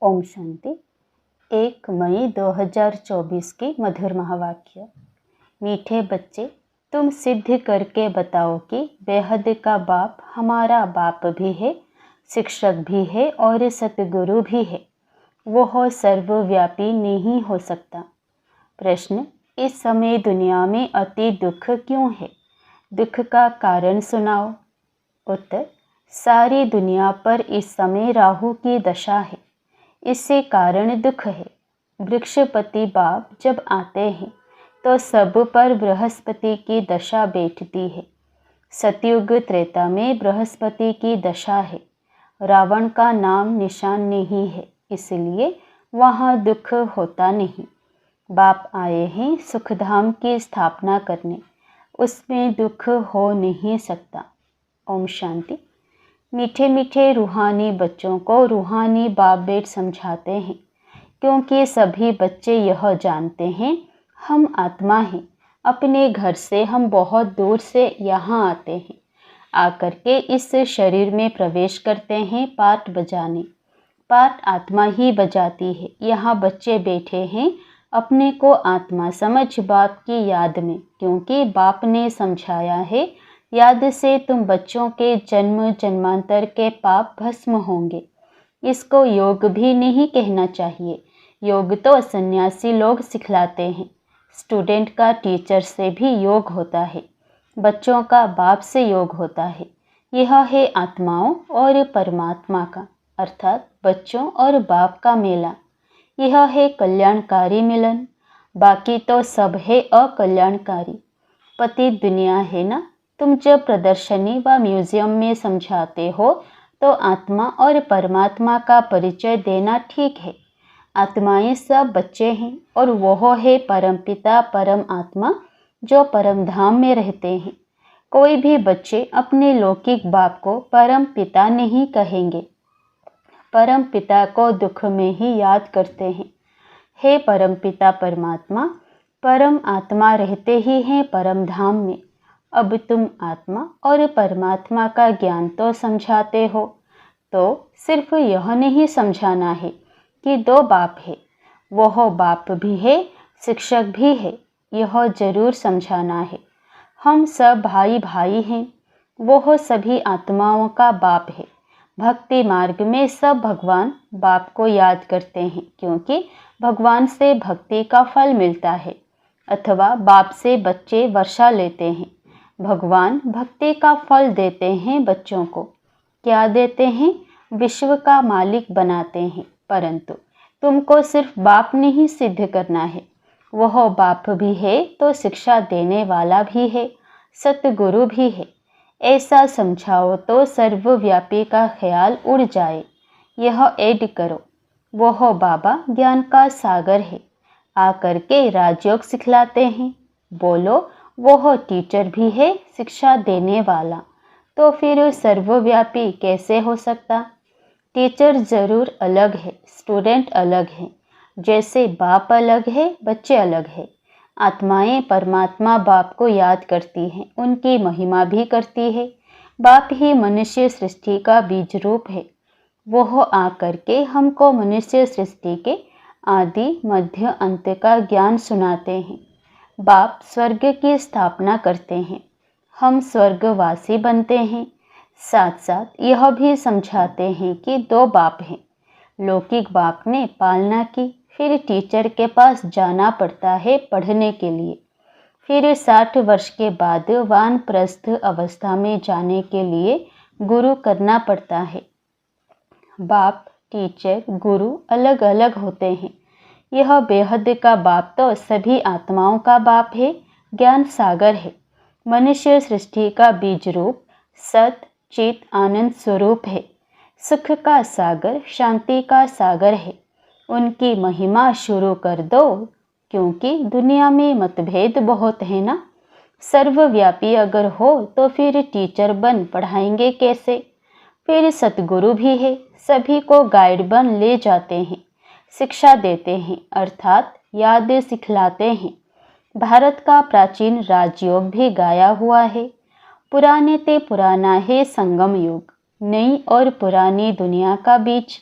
ओम शांति। 1 मई 2024 की मधुर महावाक्य। मीठे बच्चे, तुम सिद्ध करके बताओ कि बेहद का बाप हमारा बाप भी है, शिक्षक भी है और सतगुरु भी है। वह सर्वव्यापी नहीं हो सकता। प्रश्न, इस समय दुनिया में अति दुख क्यों है? दुख का कारण सुनाओ। उत्तर, सारी दुनिया पर इस समय राहु की दशा है, इससे कारण दुख है। वृक्षपति बाप जब आते हैं तो सब पर बृहस्पति की दशा बैठती है। सतयुग त्रेता में बृहस्पति की दशा है। रावण का नाम निशान नहीं है, इसलिए वहाँ दुख होता नहीं। बाप आए हैं सुखधाम की स्थापना करने, उसमें दुख हो नहीं सकता। ओम शांति। मीठे मीठे रूहानी बच्चों को रूहानी बाप बेट समझाते हैं, क्योंकि सभी बच्चे यह जानते हैं हम आत्मा हैं। अपने घर से हम बहुत दूर से यहाँ आते हैं, आकर के इस शरीर में प्रवेश करते हैं पाठ बजाने। पाठ आत्मा ही बजाती है। यहाँ बच्चे बैठे हैं अपने को आत्मा समझ बाप की याद में, क्योंकि बाप ने समझाया है याद से तुम बच्चों के जन्म जन्मांतर के पाप भस्म होंगे। इसको योग भी नहीं कहना चाहिए। योग तो सन्यासी लोग सिखलाते हैं। स्टूडेंट का टीचर से भी योग होता है, बच्चों का बाप से योग होता है। यह है आत्माओं और परमात्मा का, अर्थात बच्चों और बाप का मेला। यह है कल्याणकारी मिलन। बाकी तो सब है अकल्याणकारी। पति दुनिया है ना। तुम जब प्रदर्शनी व म्यूजियम में समझाते हो तो आत्मा और परमात्मा का परिचय देना ठीक है। आत्माएं सब बच्चे हैं और वह है परमपिता परम आत्मा जो परम धाम में रहते हैं। कोई भी बच्चे अपने लौकिक बाप को परम पिता नहीं कहेंगे। परम पिता को दुख में ही याद करते हैं। हे परम पिता परमात्मा, परम आत्मा रहते ही हैं परम धाम में। अब तुम आत्मा और परमात्मा का ज्ञान तो समझाते हो, तो सिर्फ यह नहीं समझाना है कि दो बाप है। वह बाप भी है, शिक्षक भी है, यह जरूर समझाना है। हम सब भाई भाई हैं। वह सभी आत्माओं का बाप है। भक्ति मार्ग में सब भगवान बाप को याद करते हैं, क्योंकि भगवान से भक्ति का फल मिलता है, अथवा बाप से बच्चे वर्षा लेते हैं। भगवान भक्ति का फल देते हैं बच्चों को। क्या देते हैं? विश्व का मालिक बनाते हैं। परंतु तुमको सिर्फ बाप नहीं सिद्ध करना है। वह बाप भी है तो शिक्षा देने वाला भी है, सतगुरु भी है। ऐसा समझाओ तो सर्वव्यापी का ख्याल उड़ जाए। यह ऐड करो, वह बाबा ज्ञान का सागर है, आकर के राजयोग सिखलाते हैं। बोलो, वह टीचर भी है, शिक्षा देने वाला। तो फिर सर्वव्यापी कैसे हो सकता? टीचर जरूर अलग है, स्टूडेंट अलग है। जैसे बाप अलग है, बच्चे अलग है। आत्माएं परमात्मा बाप को याद करती हैं, उनकी महिमा भी करती है। बाप ही मनुष्य सृष्टि का बीज रूप है। वह आकर के हमको मनुष्य सृष्टि के आदि मध्य अंत का ज्ञान सुनाते हैं। बाप स्वर्ग की स्थापना करते हैं, हम स्वर्गवासी बनते हैं। साथ साथ यह भी समझाते हैं कि दो बाप हैं। लौकिक बाप ने पालना की, फिर टीचर के पास जाना पड़ता है पढ़ने के लिए। फिर 60 वर्ष के बाद वानप्रस्थ अवस्था में जाने के लिए गुरु करना पड़ता है। बाप, टीचर, गुरु अलग अलग होते हैं। यह बेहद का बाप तो सभी आत्माओं का बाप है, ज्ञान सागर है। मनुष्य सृष्टि का बीज रूप सत चित आनंद स्वरूप है। सुख का सागर, शांति का सागर है। उनकी महिमा शुरू कर दो, क्योंकि दुनिया में मतभेद बहुत है ना। सर्वव्यापी अगर हो तो फिर टीचर बन पढ़ाएंगे कैसे? फिर सतगुरु भी है, सभी को गाइड बन ले जाते हैं, शिक्षा देते हैं, अर्थात याद सिखलाते हैं। भारत का प्राचीन राजयोग भी गाया हुआ है। पुराने ते पुराना है संगम युग, नई और पुरानी दुनिया का बीच।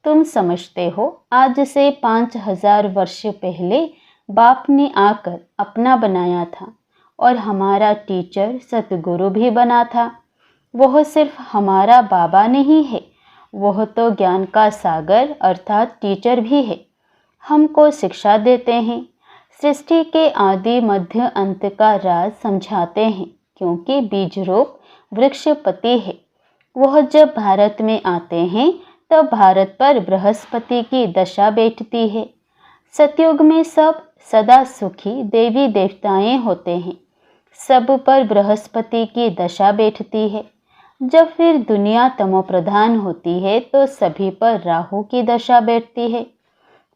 तुम समझते हो आज से 5000 वर्ष पहले बाप ने आकर अपना बनाया था और हमारा टीचर सतगुरु भी बना था। वह सिर्फ हमारा बाबा नहीं है, वह तो ज्ञान का सागर अर्थात टीचर भी है। हमको शिक्षा देते हैं, सृष्टि के आदि मध्य अंत का राज समझाते हैं, क्योंकि बीज रूप वृक्षपति है। वह जब भारत में आते हैं तब भारत पर बृहस्पति की दशा बैठती है। सतयुग में सब सदा सुखी देवी देवताएं होते हैं, सब पर बृहस्पति की दशा बैठती है। जब फिर दुनिया तमोप्रधान होती है तो सभी पर राहु की दशा बैठती है।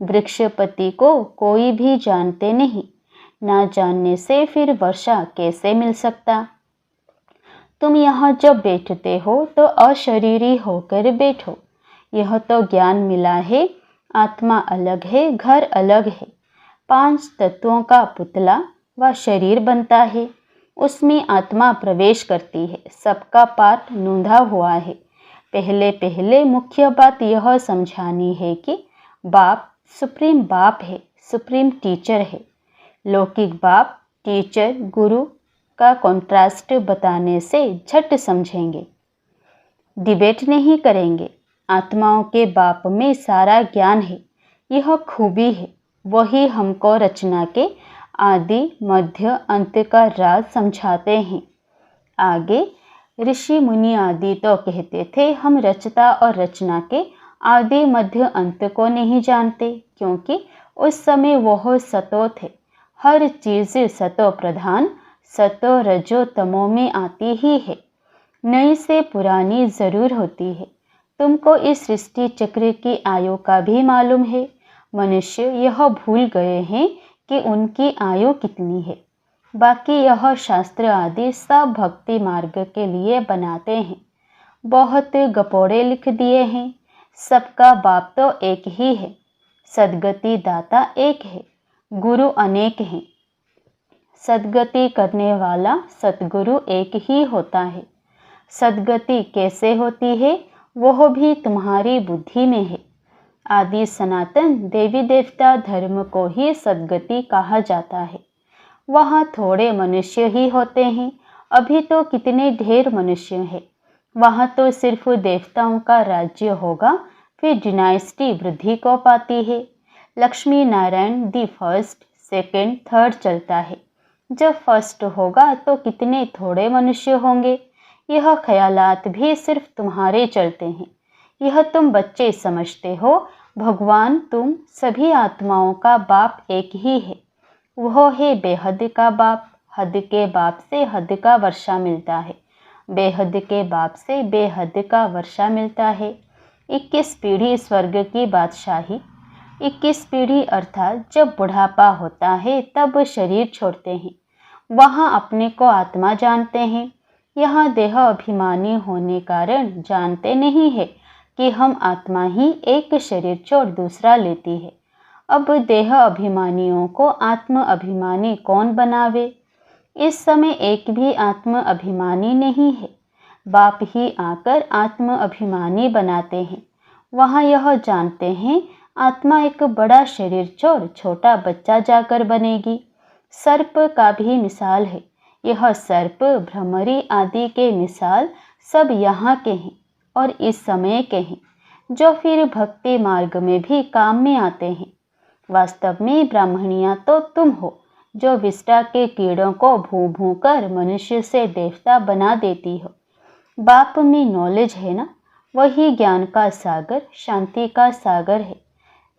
वृक्षपति को कोई भी जानते नहीं, ना जानने से फिर वर्षा कैसे मिल सकता। तुम यहाँ जब बैठते हो तो अशरीरी होकर बैठो। यह तो ज्ञान मिला है, आत्मा अलग है, घर अलग है। 5 तत्वों का पुतला व शरीर बनता है, उसमें आत्मा प्रवेश करती है। सबका पाठ नूंधा हुआ है। पहले पहले मुख्य बात यह समझानी है कि बाप सुप्रीम बाप है, सुप्रीम टीचर है। लौकिक बाप टीचर गुरु का कॉन्ट्रास्ट बताने से झट समझेंगे, डिबेट नहीं करेंगे। आत्माओं के बाप में सारा ज्ञान है, यह खूबी है। वही हमको रचना के आदि मध्य अंत का राज समझाते हैं। आगे ऋषि मुनि आदि तो कहते थे हम रचता और रचना के आदि मध्य अंत को नहीं जानते, क्योंकि उस समय वह सतो थे। हर चीज़ सतो प्रधान सतो रजो तमो में आती ही है, नई से पुरानी ज़रूर होती है। तुमको इस सृष्टि चक्र की आयु का भी मालूम है। मनुष्य यह भूल गए हैं कि उनकी आयु कितनी है। बाकी यह शास्त्र आदि सब भक्ति मार्ग के लिए बनाते हैं। बहुत गपोड़े लिख दिए हैं। सबका बाप तो एक ही है, सद्गति दाता एक है, गुरु अनेक हैं। सद्गति करने वाला सतगुरु एक ही होता है। सद्गति कैसे होती है वह भी तुम्हारी बुद्धि में है। आदि सनातन देवी देवता धर्म को ही सद्गति कहा जाता है। वहाँ थोड़े मनुष्य ही होते हैं, अभी तो कितने ढेर मनुष्य हैं। वहाँ तो सिर्फ देवताओं का राज्य होगा, फिर डिनाइस्टी वृद्धि को पाती है। Lakshmi Narayan the first second third चलता है। जब फर्स्ट होगा तो कितने थोड़े मनुष्य होंगे। यह ख्यालात भी सिर्फ तुम्हारे चलते हैं, यह तुम बच्चे समझते हो। भगवान तुम सभी आत्माओं का बाप एक ही है, वह है बेहद का बाप। हद के बाप से हद का वर्षा मिलता है, बेहद के बाप से बेहद का वर्षा मिलता है। 21 पीढ़ी स्वर्ग की बादशाही। 21 पीढ़ी अर्थात जब बुढ़ापा होता है तब शरीर छोड़ते हैं, वहाँ अपने को आत्मा जानते हैं। यहाँ देह अभिमानी होने कारण जानते नहीं है कि हम आत्मा ही एक शरीर छोड़ दूसरा लेती है। अब देह अभिमानियों को आत्म अभिमानी कौन बनावे। इस समय एक भी आत्म अभिमानी नहीं है, बाप ही आकर आत्म अभिमानी बनाते हैं। वहाँ यह जानते हैं आत्मा एक बड़ा शरीर छोड़ छोटा बच्चा जाकर बनेगी। सर्प का भी मिसाल है। यह सर्प भ्रमरी आदि के मिसाल सब यहाँ के हैं और इस समय के हैं, जो फिर भक्ति मार्ग में भी काम में आते हैं। वास्तव में ब्राह्मणियाँ तो तुम हो, जो विष्टा के कीड़ों को भू भू कर मनुष्य से देवता बना देती हो। बाप में नॉलेज है ना, वही ज्ञान का सागर शांति का सागर है।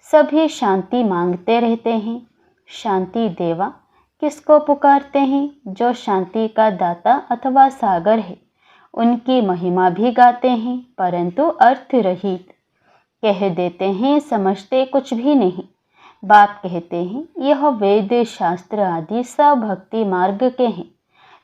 सभी शांति मांगते रहते हैं। शांति देवा किसको पुकारते हैं? जो शांति का दाता अथवा सागर है। उनकी महिमा भी गाते हैं, परंतु अर्थ रहित कह देते हैं, समझते कुछ भी नहीं। बाप कहते हैं यह वेद शास्त्र आदि सब भक्ति मार्ग के हैं।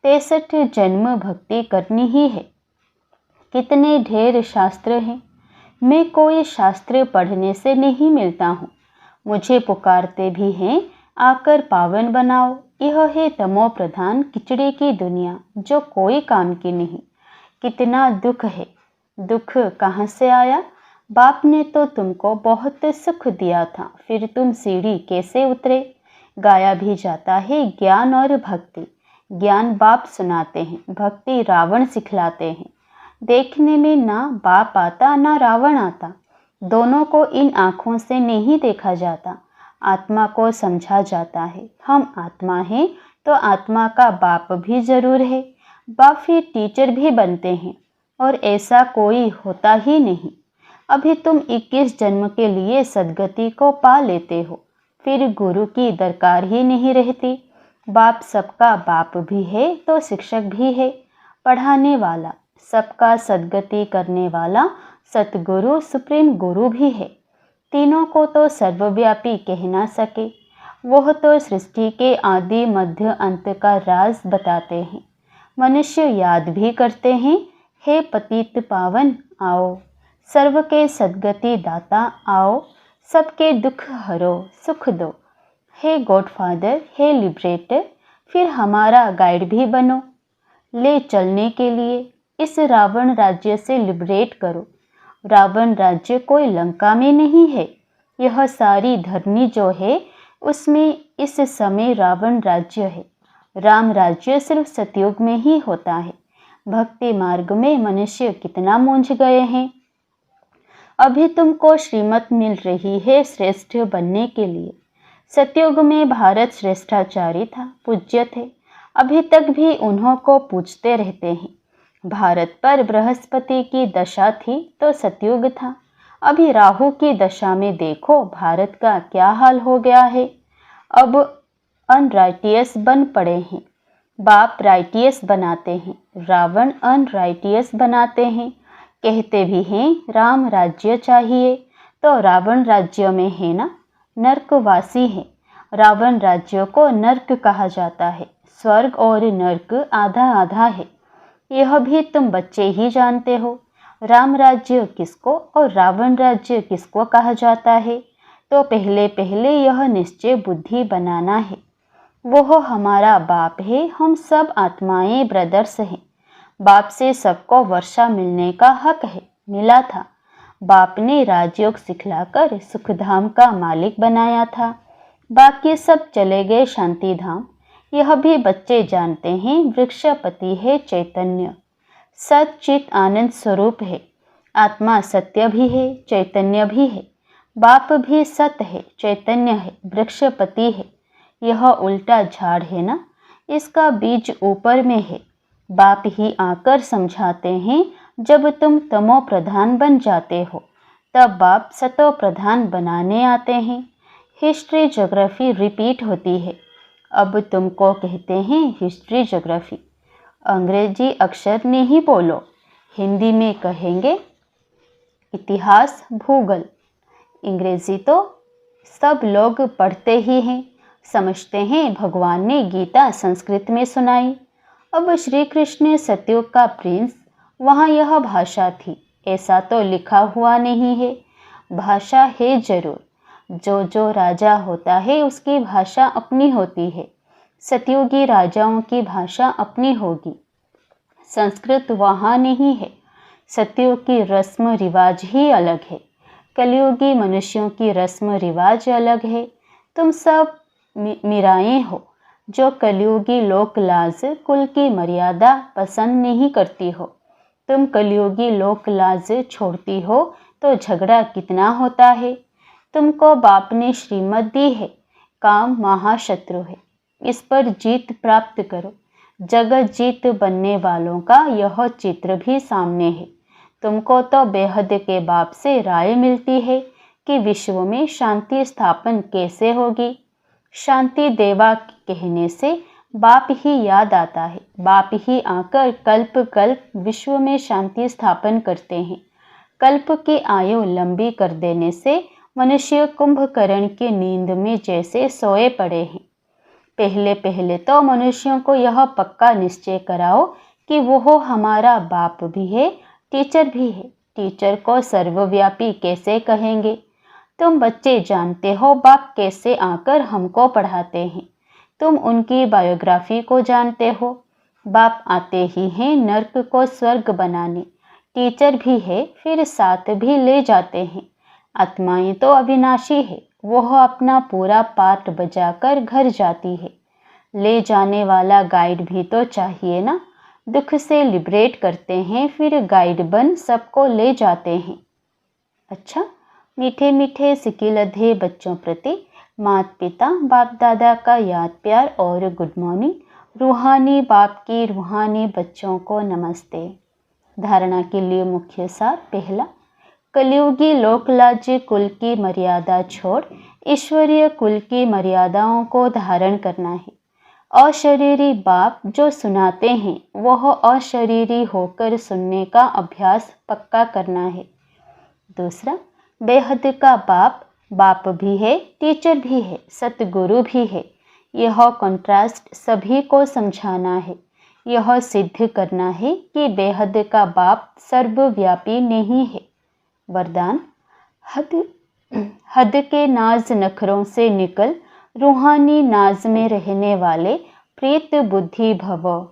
63 जन्म भक्ति करनी ही है। कितने ढेर शास्त्र हैं। मैं कोई शास्त्र पढ़ने से नहीं मिलता हूँ। मुझे पुकारते भी हैं आकर पावन बनाओ। यह है तमो प्रधान किचड़े की दुनिया, जो कोई काम की नहीं। कितना दुख है। दुख कहाँ से आया? बाप ने तो तुमको बहुत सुख दिया था, फिर तुम सीढ़ी कैसे उतरे। गाया भी जाता है ज्ञान और भक्ति। ज्ञान बाप सुनाते हैं, भक्ति रावण सिखलाते हैं। देखने में ना बाप आता ना रावण आता। दोनों को इन आँखों से नहीं देखा जाता, आत्मा को समझा जाता है। हम आत्मा हैं तो आत्मा का बाप भी जरूर है। बाप फिर टीचर भी बनते हैं, और ऐसा कोई होता ही नहीं। अभी तुम 21 जन्म के लिए सद्गति को पा लेते हो, फिर गुरु की दरकार ही नहीं रहती। बाप सबका बाप भी है तो शिक्षक भी है, पढ़ाने वाला, सबका सद्गति करने वाला सतगुरु सुप्रीम गुरु भी है। तीनों को तो सर्वव्यापी कह ना सके, वह तो सृष्टि के आदि मध्य अंत का राज बताते हैं। मनुष्य याद भी करते हैं, हे पतित पावन आओ, सर्व के सद्गति दाता आओ, सबके दुख हरो सुख दो। हे गॉडफादर, हे लिबरेटर, फिर हमारा गाइड भी बनो, ले चलने के लिए इस रावण राज्य से लिबरेट करो। रावण राज्य कोई लंका में नहीं है, यह सारी धरनी जो है उसमें इस समय रावण राज्य है। राम राज्य सिर्फ सतयुग में ही होता है। भक्ति मार्ग में मनुष्य कितना मूंझ गए हैं। अभी तुमको श्रीमत मिल रही है श्रेष्ठ बनने के लिए। सतयुग में भारत श्रेष्ठाचारी था, पूज्य थे, अभी तक भी उन्हों को पूछते रहते हैं। भारत पर बृहस्पति की दशा थी तो सतयुग था। अभी राहु की दशा में देखो भारत का क्या हाल हो गया है। अब अनराइटियस बन पड़े हैं। बाप राइटियस बनाते हैं, रावण अनराइटियस बनाते हैं। कहते भी हैं राम राज्य चाहिए, तो रावण राज्य में है ना, नर्कवासी है। रावण राज्य को नर्क कहा जाता है। स्वर्ग और नर्क आधा आधा है, यह भी तुम बच्चे ही जानते हो। राम राज्य किसको और रावण राज्य किसको कहा जाता है, तो पहले पहले यह निश्चय बुद्धि बनाना है। वो हमारा बाप है, हम सब आत्माएं ब्रदर्स हैं। बाप से सबको वर्षा मिलने का हक है, मिला था। बाप ने राजयोग सिखलाकर सुखधाम का मालिक बनाया था, बाकी सब चले गए शांति धाम। यह भी बच्चे जानते हैं, वृक्षपति है चैतन्य, सच्चित आनंद स्वरूप है। आत्मा सत्य भी है, चैतन्य भी है। बाप भी सत्य है, चैतन्य है, वृक्षपति है। यह उल्टा झाड़ है ना, इसका बीज ऊपर में है। बाप ही आकर समझाते हैं, जब तुम तमो प्रधान बन जाते हो तब बाप सतो प्रधान बनाने आते हैं। हिस्ट्री ज्योग्राफी रिपीट होती है। अब तुमको कहते हैं हिस्ट्री ज्योग्राफी। अंग्रेजी अक्षर नहीं बोलो, हिंदी में कहेंगे इतिहास भूगोल। अंग्रेजी तो सब लोग पढ़ते ही हैं, समझते हैं। भगवान ने गीता संस्कृत में सुनाई। अब श्री कृष्ण सतयुग का प्रिंस, वहाँ यह भाषा थी ऐसा तो लिखा हुआ नहीं है। भाषा है जरूर, जो राजा होता है उसकी भाषा अपनी होती है। सतयुगी राजाओं की भाषा अपनी होगी, संस्कृत वहाँ नहीं है। सतयुग की रस्म रिवाज ही अलग है, कलयुगी मनुष्यों की रस्म रिवाज अलग है। तुम सब मीराएं हो जो कलयुगी लोक लाज कुल की मर्यादा पसंद नहीं करती हो। तुम कलयुगी लोक लाज छोड़ती हो तो झगड़ा कितना होता है। तुमको बाप ने श्रीमत दी है, काम महाशत्रु है, इस पर जीत प्राप्त करो। जगत जीत बनने वालों का यह चित्र भी सामने है। तुमको तो बेहद के बाप से राय मिलती है कि विश्व में शांति स्थापन कैसे होगी। शांति देवा कहने से बाप ही याद आता है। बाप ही आकर कल्प कल्प विश्व में शांति स्थापन करते हैं। कल्प की आयु लंबी कर देने से मनुष्य कुंभकर्ण की नींद में जैसे सोए पड़े हैं। पहले पहले तो मनुष्यों को यह पक्का निश्चय कराओ कि वो हमारा बाप भी है, टीचर भी है। टीचर को सर्वव्यापी कैसे कहेंगे। तुम बच्चे जानते हो बाप कैसे आकर हमको पढ़ाते हैं। तुम उनकी बायोग्राफी को जानते हो। बाप आते ही हैं नर्क को स्वर्ग बनाने, टीचर भी है, फिर साथ भी ले जाते हैं। आत्माएं तो अविनाशी है, वह अपना पूरा पार्ट बजाकर घर जाती है। ले जाने वाला गाइड भी तो चाहिए ना। दुख से लिबरेट करते हैं, फिर गाइड बन सबको ले जाते हैं। अच्छा, मीठे मीठे सिकिलधे बच्चों प्रति माता पिता बाप दादा का याद प्यार और गुड मॉर्निंग। रूहानी बाप की रूहानी बच्चों को नमस्ते। धारणा के लिए मुख्य सार। पहला, कलयुगी लोकलाज कुल की मर्यादा छोड़ ईश्वरीय कुल की मर्यादाओं को धारण करना है। अशरीरी बाप जो सुनाते हैं वह अशरीरी होकर सुनने का अभ्यास पक्का करना है। दूसरा, बेहद का बाप बाप भी है, टीचर भी है, सतगुरु भी है। यह कंट्रास्ट सभी को समझाना है। यह सिद्ध करना है कि बेहद का बाप सर्वव्यापी नहीं है। वरदान, हद के नाज नखरों से निकल रूहानी नाज में रहने वाले प्रीत बुद्धि भव।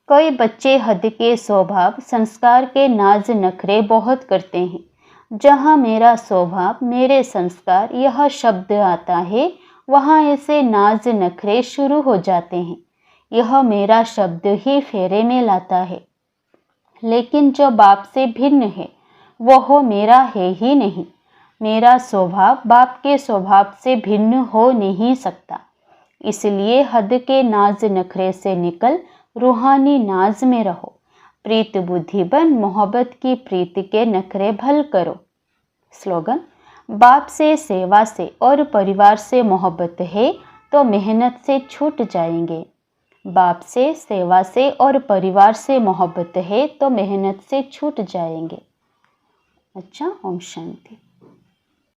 कई बच्चे हद के स्वभाव संस्कार के नाज नखरे बहुत करते हैं। जहाँ मेरा स्वभाव मेरे संस्कार यह शब्द आता है, वहाँ ऐसे नाज नखरे शुरू हो जाते हैं। यह मेरा शब्द ही फेरे में लाता है। लेकिन जो बाप से भिन्न है वह मेरा है ही नहीं। मेरा स्वभाव बाप के स्वभाव से भिन्न हो नहीं सकता। इसलिए हद के नाज नखरे से निकल रूहानी नाज में रहो। प्रीत बुद्धि बन मोहब्बत की प्रीति के नखरे भल करो। स्लोगन, बाप से सेवा से और परिवार से मोहब्बत है तो मेहनत से छूट जाएंगे। बाप से सेवा से और परिवार से मोहब्बत है तो मेहनत से छूट जाएंगे। अच्छा, ओम शांति।